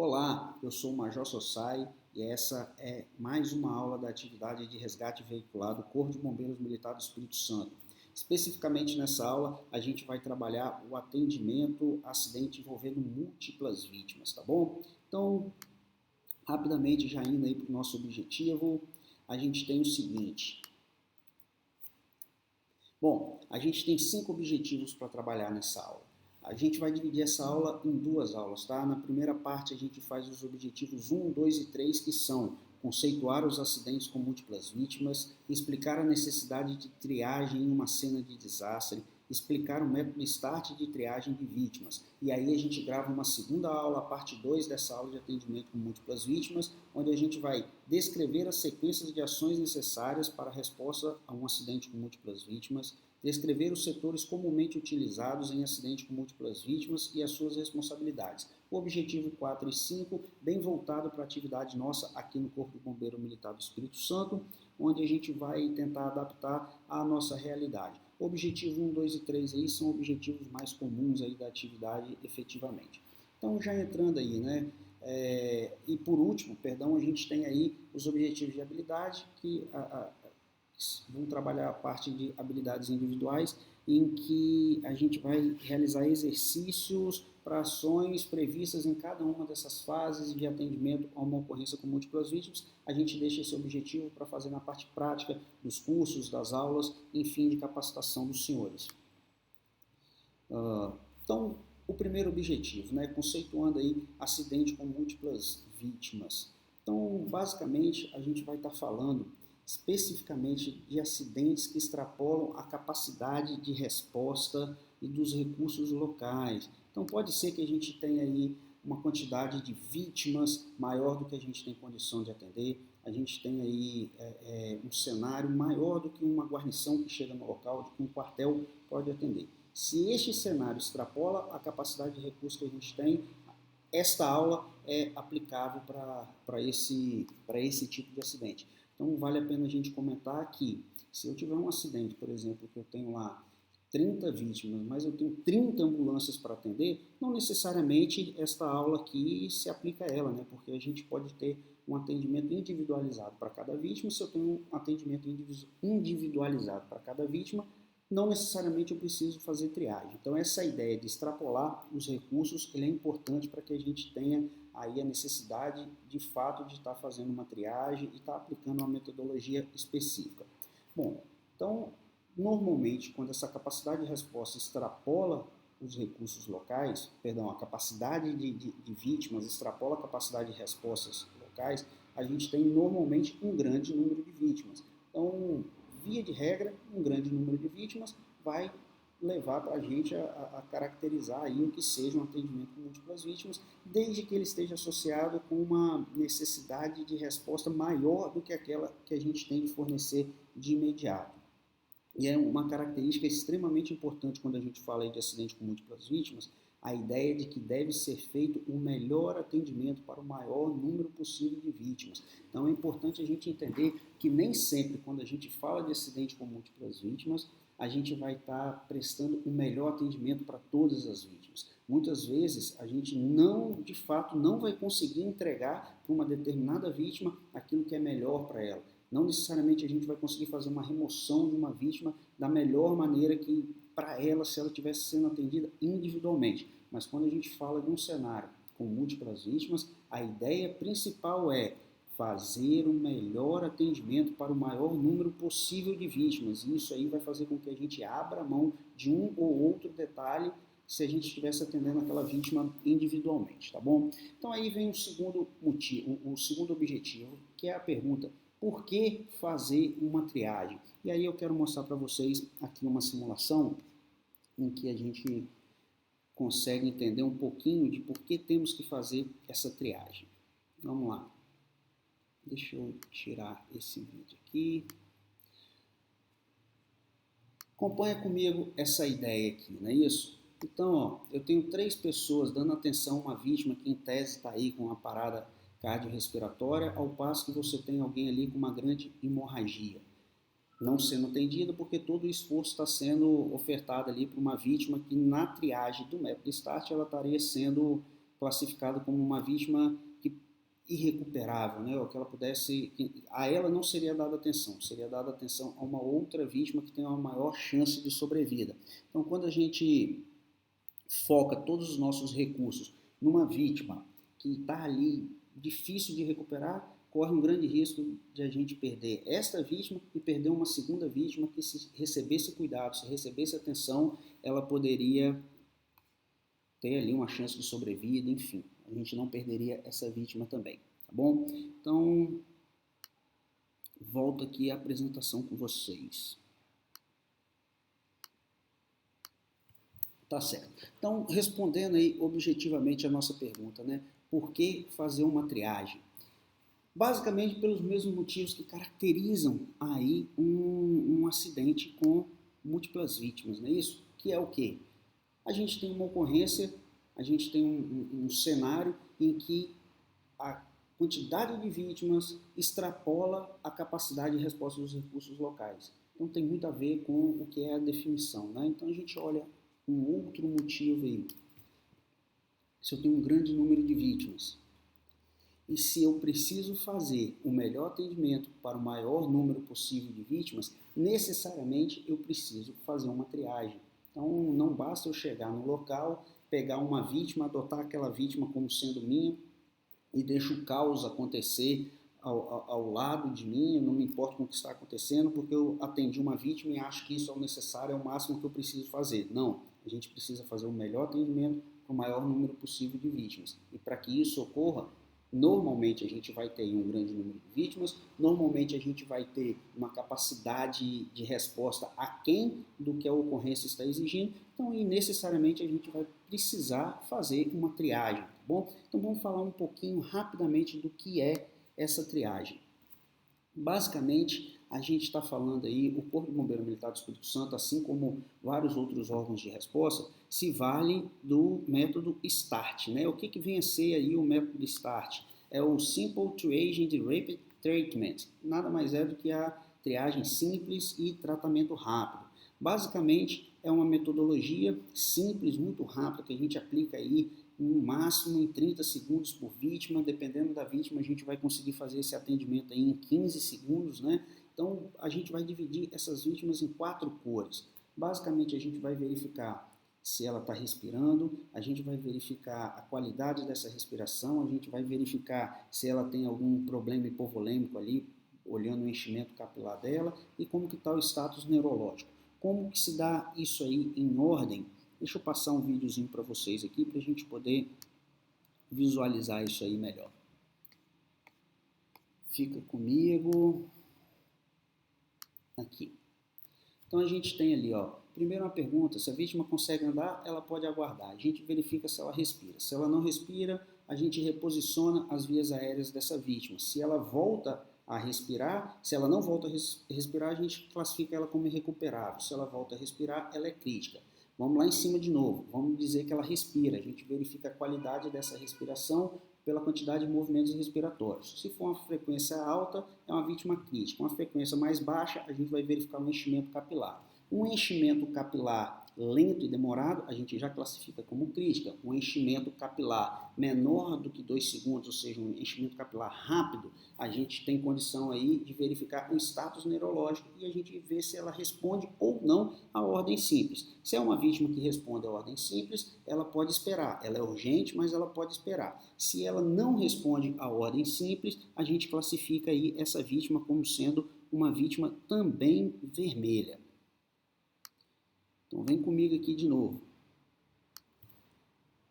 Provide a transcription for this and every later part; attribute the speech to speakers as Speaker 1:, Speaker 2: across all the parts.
Speaker 1: Olá, eu sou o Major Sossai e essa é mais uma aula da atividade de resgate veicular do Corpo de Bombeiros Militar do Espírito Santo. Especificamente nessa aula, a gente vai trabalhar o atendimento a acidente envolvendo múltiplas vítimas, tá bom? Então, rapidamente já indo aí para o nosso objetivo, a gente tem o seguinte. Bom, a gente tem 5 objetivos para trabalhar nessa aula. A gente vai dividir essa aula em 2 aulas, tá? Na primeira parte a gente faz os objetivos 1, 2 e 3, que são conceituar os acidentes com múltiplas vítimas, explicar a necessidade de triagem em uma cena de desastre, explicar o método START de triagem de vítimas. E aí a gente grava uma segunda aula, a parte 2 dessa aula de atendimento com múltiplas vítimas, onde a gente vai descrever as sequências de ações necessárias para a resposta a um acidente com múltiplas vítimas, descrever os setores comumente utilizados em acidente com múltiplas vítimas e as suas responsabilidades. O objetivo 4 e 5, bem voltado para a atividade nossa aqui no Corpo de Bombeiro Militar do Espírito Santo, onde a gente vai tentar adaptar à nossa realidade. O objetivo 1, 2 e 3 aí são objetivos mais comuns aí da atividade efetivamente. Então, já entrando aí, né? E por último, perdão, a gente tem aí os objetivos de habilidade, que vão trabalhar a parte de habilidades individuais, em que a gente vai realizar exercícios para ações previstas em cada uma dessas fases de atendimento a uma ocorrência com múltiplas vítimas. A gente deixa esse objetivo para fazer na parte prática dos cursos, das aulas, enfim, de capacitação dos senhores. Então, o primeiro objetivo, né, conceituando aí acidente com múltiplas vítimas. Então, basicamente, a gente vai estar falando especificamente de acidentes que extrapolam a capacidade de resposta e dos recursos locais. Então, pode ser que a gente tenha aí uma quantidade de vítimas maior do que a gente tem condição de atender, a gente tem aí um cenário maior do que uma guarnição que chega no local, do que um quartel pode atender. Se este cenário extrapola a capacidade de recurso que a gente tem, esta aula é aplicável para esse tipo de acidente. Então, vale a pena a gente comentar que, se eu tiver um acidente, por exemplo, que eu tenho lá 30 vítimas, mas eu tenho 30 ambulâncias para atender, não necessariamente esta aula aqui se aplica a ela, né? Porque a gente pode ter um atendimento individualizado para cada vítima. Se eu tenho um atendimento individualizado para cada vítima, não necessariamente eu preciso fazer triagem. Então, essa ideia de extrapolar os recursos, ele é importante para que a gente tenha aí a necessidade, de fato, de estar fazendo uma triagem e estar aplicando uma metodologia específica. Bom, então, normalmente, quando essa capacidade de resposta extrapola os recursos locais, perdão, a capacidade de vítimas extrapola a capacidade de respostas locais, a gente tem normalmente um grande número de vítimas. Então, via de regra, um grande número de vítimas vai levar para a gente a caracterizar aí o que seja um atendimento com múltiplas vítimas, desde que ele esteja associado com uma necessidade de resposta maior do que aquela que a gente tem de fornecer de imediato. E é uma característica extremamente importante quando a gente fala aí de acidente com múltiplas vítimas, a ideia de que deve ser feito o melhor atendimento para o maior número possível de vítimas. Então é importante a gente entender que nem sempre quando a gente fala de acidente com múltiplas vítimas, a gente vai estar prestando o melhor atendimento para todas as vítimas. Muitas vezes a gente de fato, não vai conseguir entregar para uma determinada vítima aquilo que é melhor para ela. Não necessariamente a gente vai conseguir fazer uma remoção de uma vítima da melhor maneira que para ela, se ela estivesse sendo atendida individualmente. Mas quando a gente fala de um cenário com múltiplas vítimas, a ideia principal é fazer o melhor atendimento para o maior número possível de vítimas. E isso aí vai fazer com que a gente abra mão de um ou outro detalhe se a gente estivesse atendendo aquela vítima individualmente, tá bom? Então aí vem o segundo motivo, o segundo objetivo, que é a pergunta: por que fazer uma triagem? E aí eu quero mostrar para vocês aqui uma simulação em que a gente consegue entender um pouquinho de por que temos que fazer essa triagem. Vamos lá. Deixa eu tirar esse vídeo aqui. Acompanha comigo essa ideia aqui, não é isso? Então, ó, eu tenho 3 pessoas dando atenção a uma vítima que em tese está aí com uma parada cardiorrespiratória, ao passo que você tem alguém ali com uma grande hemorragia, não sendo atendida porque todo o esforço está sendo ofertado ali para uma vítima que na triagem do método START ela estaria sendo classificada como uma vítima irrecuperável, né? Ou que ela pudesse, a ela não seria dada atenção, seria dada atenção a uma outra vítima que tem uma maior chance de sobrevida. Então, quando a gente foca todos os nossos recursos numa vítima que está ali difícil de recuperar, corre um grande risco de a gente perder esta vítima e perder uma segunda vítima que, se recebesse cuidado, se recebesse atenção, ela poderia ter ali uma chance de sobrevida, enfim, a gente não perderia essa vítima também, tá bom? Então, volto aqui à apresentação com vocês. Tá certo. Então, respondendo aí objetivamente a nossa pergunta, né? Por que fazer uma triagem? Basicamente pelos mesmos motivos que caracterizam aí um acidente com múltiplas vítimas, não é isso? Que é o quê? A gente tem uma ocorrência, a gente tem um cenário em que a quantidade de vítimas extrapola a capacidade de resposta dos recursos locais. Então tem muito a ver com o que é a definição, né? Então a gente olha um outro motivo aí. Se eu tenho um grande número de vítimas e se eu preciso fazer o melhor atendimento para o maior número possível de vítimas, necessariamente eu preciso fazer uma triagem. Então não basta eu chegar no local, pegar uma vítima, adotar aquela vítima como sendo minha e deixo o caos acontecer ao lado de mim, eu não me importo com o que está acontecendo, porque eu atendi uma vítima e acho que isso é o necessário, é o máximo que eu preciso fazer. Não, a gente precisa fazer o melhor atendimento para o maior número possível de vítimas. E para que isso ocorra, normalmente a gente vai ter um grande número de vítimas, normalmente a gente vai ter uma capacidade de resposta aquém do que a ocorrência está exigindo, então e necessariamente a gente vai precisar fazer uma triagem, tá bom? Então vamos falar um pouquinho rapidamente do que é essa triagem. Basicamente, a gente está falando aí, o Corpo de Bombeiro Militar do Espírito Santo, assim como vários outros órgãos de resposta, se vale do método START, né? O que vem a ser aí o método START? É o Simple Triaging Rapid Treatment, nada mais é do que a triagem simples e tratamento rápido. Basicamente, é uma metodologia simples, muito rápida, que a gente aplica aí no máximo em 30 segundos por vítima, dependendo da vítima a gente vai conseguir fazer esse atendimento aí em 15 segundos, né? Então a gente vai dividir essas vítimas em 4 cores. Basicamente a gente vai verificar se ela está respirando, a gente vai verificar a qualidade dessa respiração, a gente vai verificar se ela tem algum problema hipovolêmico ali, olhando o enchimento capilar dela e como que está o status neurológico. Como que se dá isso aí em ordem? Deixa eu passar um videozinho para vocês aqui para a gente poder visualizar isso aí melhor. Fica comigo aqui. Então a gente tem ali, ó, primeiro uma pergunta, se a vítima consegue andar, ela pode aguardar. A gente verifica se ela respira. Se ela não respira, a gente reposiciona as vias aéreas dessa vítima. Se ela volta a respirar, se ela não volta a respirar, a gente classifica ela como irrecuperável. Se ela volta a respirar, ela é crítica. Vamos lá em cima de novo, vamos dizer que ela respira, a gente verifica a qualidade dessa respiração pela quantidade de movimentos respiratórios. Se for uma frequência alta, é uma vítima crítica. Uma frequência mais baixa, a gente vai verificar um enchimento capilar. Um enchimento capilar lento e demorado, a gente já classifica como crítica. Um enchimento capilar menor do que 2 segundos, ou seja, um enchimento capilar rápido, a gente tem condição aí de verificar o status neurológico e a gente vê se ela responde ou não à ordem simples. Se é uma vítima que responde à ordem simples, ela pode esperar. Ela é urgente, mas ela pode esperar. Se ela não responde à ordem simples, a gente classifica aí essa vítima como sendo uma vítima também vermelha. Então vem comigo aqui de novo.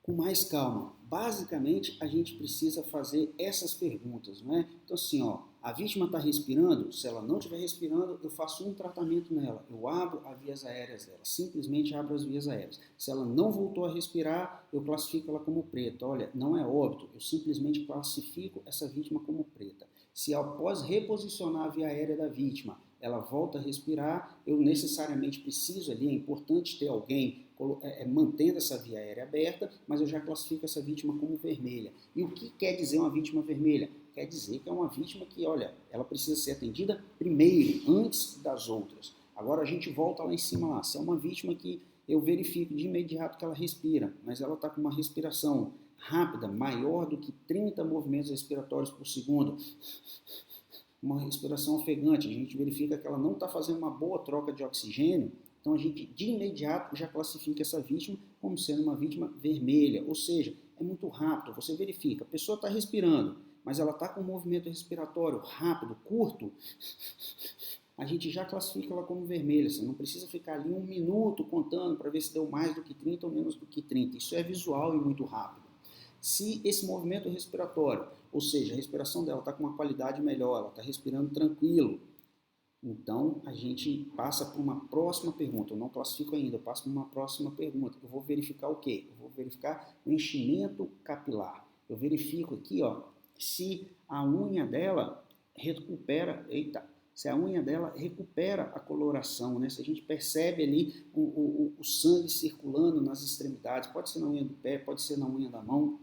Speaker 1: Com mais calma. Basicamente, a gente precisa fazer essas perguntas, não é? Então assim, ó, a vítima está respirando, se ela não estiver respirando, eu faço um tratamento nela. Eu abro as vias aéreas dela, simplesmente abro as vias aéreas. Se ela não voltou a respirar, eu classifico ela como preta. Olha, não é óbito, eu simplesmente classifico essa vítima como preta. Se após reposicionar a via aérea da vítima, ela volta a respirar, eu necessariamente preciso ali, é importante ter alguém mantendo essa via aérea aberta, mas eu já classifico essa vítima como vermelha. E o que quer dizer uma vítima vermelha? Quer dizer que é uma vítima que, olha, ela precisa ser atendida primeiro, antes das outras. Agora a gente volta lá em cima lá. Se é uma vítima que eu verifico de imediato que ela respira, mas ela está com uma respiração rápida, maior do que 30 movimentos respiratórios por segundo, uma respiração ofegante, a gente verifica que ela não está fazendo uma boa troca de oxigênio, então a gente de imediato já classifica essa vítima como sendo uma vítima vermelha, ou seja, é muito rápido, você verifica, a pessoa está respirando, mas ela está com um movimento respiratório rápido, curto, a gente já classifica ela como vermelha, você não precisa ficar ali 1 minuto contando para ver se deu mais do que 30 ou menos do que 30, isso é visual e muito rápido. Se esse movimento respiratório, ou seja, a respiração dela está com uma qualidade melhor, ela está respirando tranquilo, então a gente passa para uma próxima pergunta. Eu não classifico ainda, eu passo para uma próxima pergunta. Eu vou verificar o quê? Eu vou verificar o enchimento capilar. Eu verifico aqui, ó, se a unha dela recupera, se a unha dela recupera a coloração, né? Se a gente percebe ali o sangue circulando nas extremidades, pode ser na unha do pé, pode ser na unha da mão.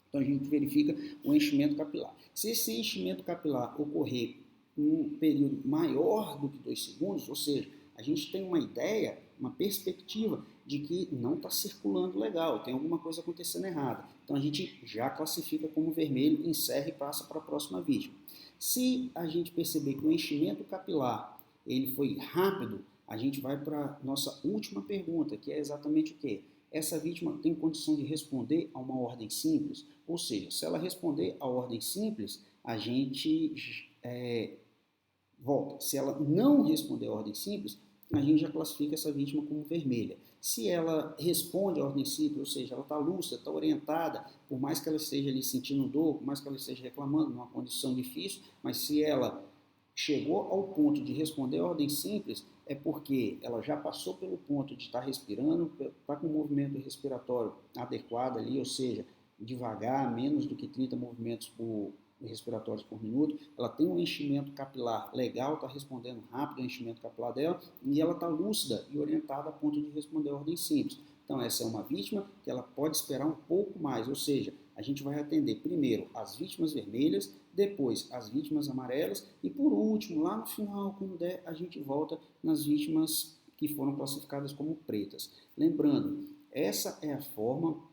Speaker 1: Então a gente verifica o enchimento capilar. Se esse enchimento capilar ocorrer em um período maior do que 2 segundos, ou seja, a gente tem uma ideia, uma perspectiva de que não está circulando legal, tem alguma coisa acontecendo errada. Então a gente já classifica como vermelho, encerra e passa para a próxima vítima. Se a gente perceber que o enchimento capilar ele foi rápido, a gente vai para a nossa última pergunta, que é exatamente o quê? Essa vítima tem condição de responder a uma ordem simples? Ou seja, se ela responder a ordem simples, a gente volta. Se ela não responder a ordem simples, a gente já classifica essa vítima como vermelha. Se ela responde a ordem simples, ou seja, ela está lúcida, está orientada, por mais que ela esteja ali sentindo dor, por mais que ela esteja reclamando, numa condição difícil, mas se ela chegou ao ponto de responder a ordem simples, é porque ela já passou pelo ponto de estar respirando, está com um movimento respiratório adequado ali, ou seja, devagar, menos do que 30 movimentos respiratórios por minuto, ela tem um enchimento capilar legal, está respondendo rápido ao enchimento capilar dela, e ela está lúcida e orientada a ponto de responder a ordem simples. Então essa é uma vítima que ela pode esperar um pouco mais, ou seja, a gente vai atender primeiro as vítimas vermelhas, depois as vítimas amarelas e por último, lá no final, quando der, a gente volta nas vítimas que foram classificadas como pretas. Lembrando, essa é a forma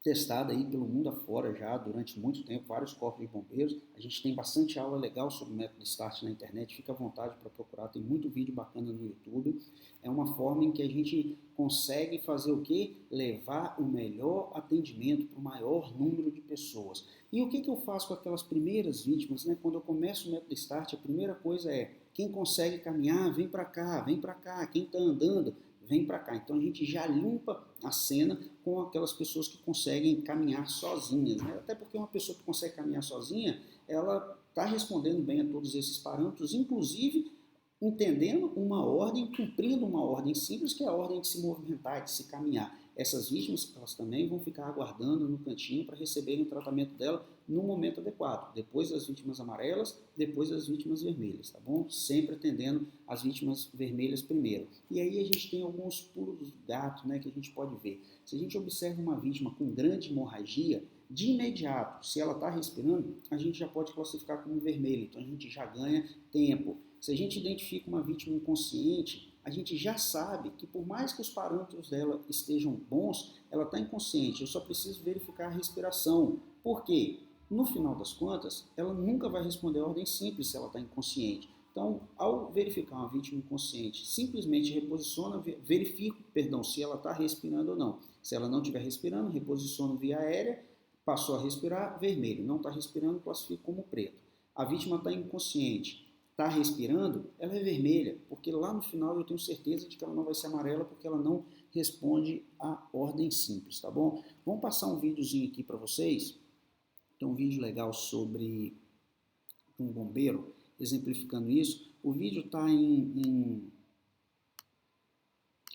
Speaker 1: testada aí pelo mundo afora já durante muito tempo, vários corpos de bombeiros. A gente tem bastante aula legal sobre o método START na internet, fica à vontade para procurar, tem muito vídeo bacana no YouTube. É uma forma em que a gente consegue fazer o quê? Levar o melhor atendimento para o maior número de pessoas. E o que eu faço com aquelas primeiras vítimas, né? Quando eu começo o método START, a primeira coisa é, quem consegue caminhar, vem para cá, quem está andando, vem para cá. Então a gente já limpa a cena com aquelas pessoas que conseguem caminhar sozinhas, né? Até porque uma pessoa que consegue caminhar sozinha, ela está respondendo bem a todos esses parâmetros, inclusive entendendo uma ordem, cumprindo uma ordem simples, que é a ordem de se movimentar, de se caminhar. Essas vítimas, elas também vão ficar aguardando no cantinho para receberem o tratamento dela no momento adequado. Depois das vítimas amarelas, depois das vítimas vermelhas, tá bom? Sempre atendendo as vítimas vermelhas primeiro. E aí a gente tem alguns pulos do gato, né, que a gente pode ver. Se a gente observa uma vítima com grande hemorragia, de imediato, se ela está respirando, a gente já pode classificar como vermelho. Então a gente já ganha tempo. Se a gente identifica uma vítima inconsciente, a gente já sabe que por mais que os parâmetros dela estejam bons, ela está inconsciente. Eu só preciso verificar a respiração. Por quê? No final das contas, ela nunca vai responder a ordem simples se ela está inconsciente. Então, ao verificar uma vítima inconsciente, simplesmente verifico, se ela está respirando ou não. Se ela não estiver respirando, reposiciono via aérea, passou a respirar, vermelho. Não está respirando, classifico como preto. A vítima está inconsciente, está respirando, ela é vermelha, porque lá no final eu tenho certeza de que ela não vai ser amarela, porque ela não responde à ordem simples, tá bom? Vamos passar um videozinho aqui para vocês. Tem um vídeo legal sobre um bombeiro, exemplificando isso. O vídeo está o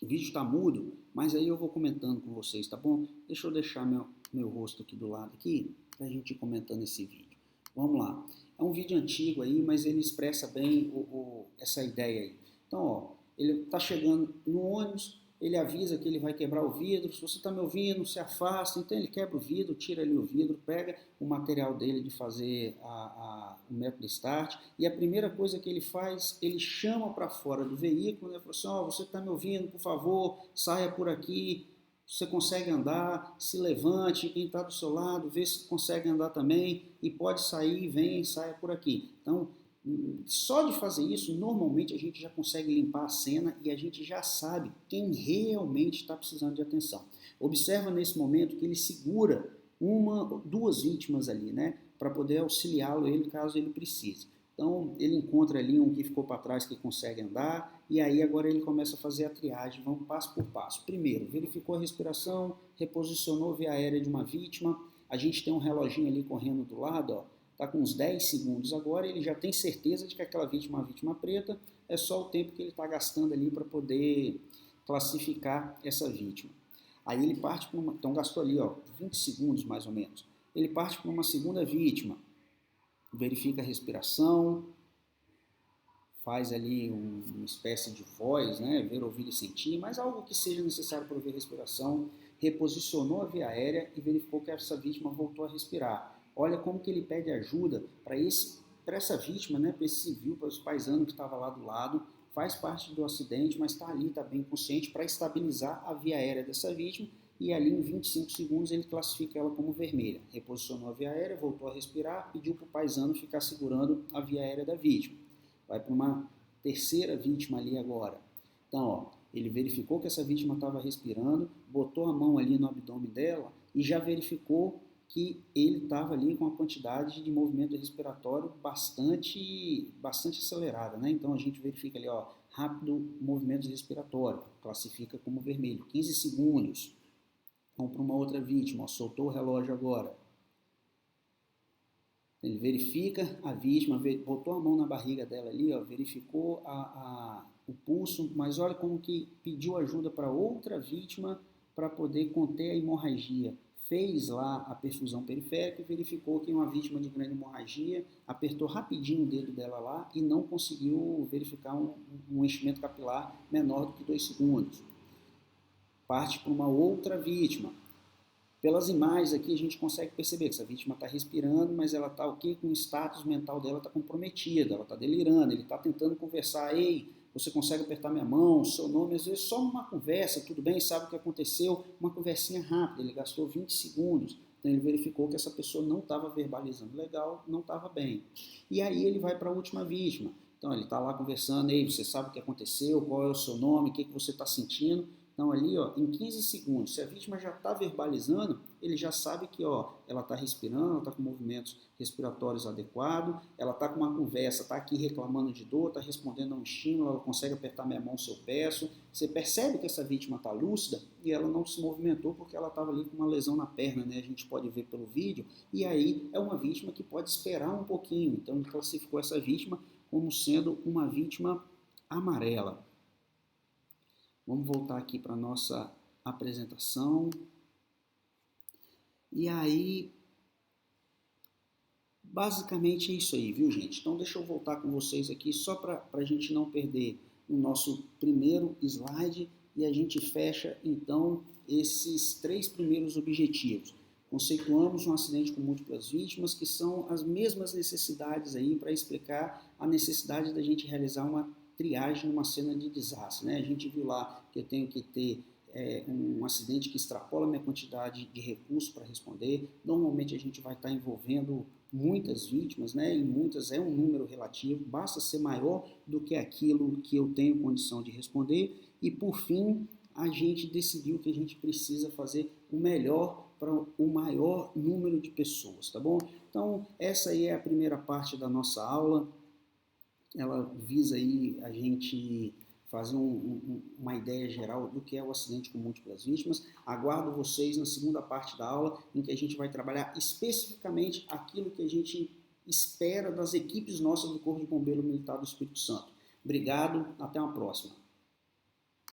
Speaker 1: vídeo está mudo, mas aí eu vou comentando com vocês, tá bom? Deixa eu deixar meu rosto aqui do lado aqui, para a gente ir comentando esse vídeo. Vamos lá. É um vídeo antigo aí, mas ele expressa bem essa ideia aí. Então, ó, ele está chegando no ônibus, ele avisa que ele vai quebrar o vidro. Se você está me ouvindo, se afasta. Então ele quebra o vidro, tira ali o vidro, pega o material dele de fazer o método START. E a primeira coisa que ele faz, ele chama para fora do veículo, né? Fala assim, ó, você está me ouvindo, por favor, saia por aqui. você consegue andar, se levante, quem está do seu lado, vê se consegue andar também e pode sair, vem, saia por aqui. Então, só de fazer isso, normalmente a gente já consegue limpar a cena e a gente já sabe quem realmente está precisando de atenção. Observa nesse momento que ele segura duas vítimas ali, né, para poder auxiliá-lo ele caso ele precise. Então, ele encontra ali um que ficou para trás que consegue andar, e aí agora ele começa a fazer a triagem, vamos passo por passo. Primeiro, verificou a respiração, reposicionou a via aérea de uma vítima, a gente tem um reloginho ali correndo do lado, ó, está com uns 10 segundos agora, ele já tem certeza de que aquela vítima é uma vítima preta, é só o tempo que ele está gastando ali para poder classificar essa vítima. Aí ele parte para uma, então gastou ali, ó, 20 segundos mais ou menos. Ele parte para uma segunda vítima, verifica a respiração, faz ali uma espécie de voz, né, ver, ouvir e sentir, mas algo que seja necessário para ouvir a respiração, reposicionou a via aérea e verificou que essa vítima voltou a respirar. Olha como que ele pede ajuda para essa vítima, né, para esse civil, para os paisanos que estava lá do lado, faz parte do acidente, mas está ali, está bem consciente para estabilizar a via aérea dessa vítima e ali em 25 segundos ele classifica ela como vermelha. Reposicionou a via aérea, voltou a respirar, pediu para o paisano ficar segurando a via aérea da vítima. Vai para uma terceira vítima ali agora. Então, ó, ele verificou que essa vítima estava respirando, botou a mão ali no abdômen dela e já verificou que ele estava ali com uma quantidade de movimento respiratório bastante acelerada, né? Então a gente verifica ali, ó, rápido movimento respiratório, classifica como vermelho, 15 segundos. Vamos para uma outra vítima, ó, soltou o relógio agora. Ele verifica a vítima, botou a mão na barriga dela ali, ó, verificou o pulso, mas olha como que pediu ajuda para outra vítima para poder conter a hemorragia. Fez lá a perfusão periférica e verificou que uma vítima de grande hemorragia apertou rapidinho o dedo dela lá e não conseguiu verificar um enchimento capilar menor do que 2 segundos. Parte para uma outra vítima. Pelas imagens aqui a gente consegue perceber que essa vítima está respirando, mas ela está o quê? Com o status mental dela está comprometido, ela está delirando, ele está tentando conversar, ei, você consegue apertar minha mão, seu nome, às vezes só uma conversa, tudo bem, sabe o que aconteceu, uma conversinha rápida, ele gastou 20 segundos, então ele verificou que essa pessoa não estava verbalizando legal, não estava bem. E aí ele vai para a última vítima, então ele está lá conversando, ei, você sabe o que aconteceu, qual é o seu nome, o que você está sentindo. Então ali, ó, em 15 segundos, se a vítima já está verbalizando, ele já sabe que, ó, ela está respirando, ela está com movimentos respiratórios adequados, ela está com uma conversa, está aqui reclamando de dor, está respondendo a um estímulo, ela consegue apertar minha mão se eu peço. Você percebe que essa vítima está lúcida e ela não se movimentou porque ela estava ali com uma lesão na perna, né? A gente pode ver pelo vídeo, e aí é uma vítima que pode esperar um pouquinho. Então ele classificou essa vítima como sendo uma vítima amarela. Vamos voltar aqui para a nossa apresentação. E aí, basicamente é isso aí, viu, gente? Então, deixa eu voltar com vocês aqui, só para a gente não perder o nosso primeiro slide, e a gente fecha, então, esses 3 primeiros objetivos. Conceituamos um acidente com múltiplas vítimas, que são as mesmas necessidades aí para explicar a necessidade da gente realizar uma triagem numa cena de desastre, né? A gente viu lá que eu tenho que ter um acidente que extrapola a minha quantidade de recursos para responder. Normalmente a gente vai estar envolvendo muitas vítimas, né? E muitas é um número relativo, basta ser maior do que aquilo que eu tenho condição de responder. E por fim, a gente decidiu que a gente precisa fazer o melhor para o maior número de pessoas, tá bom? Então, essa aí é a primeira parte da nossa aula. Ela visa aí a gente fazer uma ideia geral do que é o acidente com múltiplas vítimas. Aguardo vocês na segunda parte da aula, em que a gente vai trabalhar especificamente aquilo que a gente espera das equipes nossas do Corpo de Bombeiro Militar do Espírito Santo. Obrigado, até uma próxima.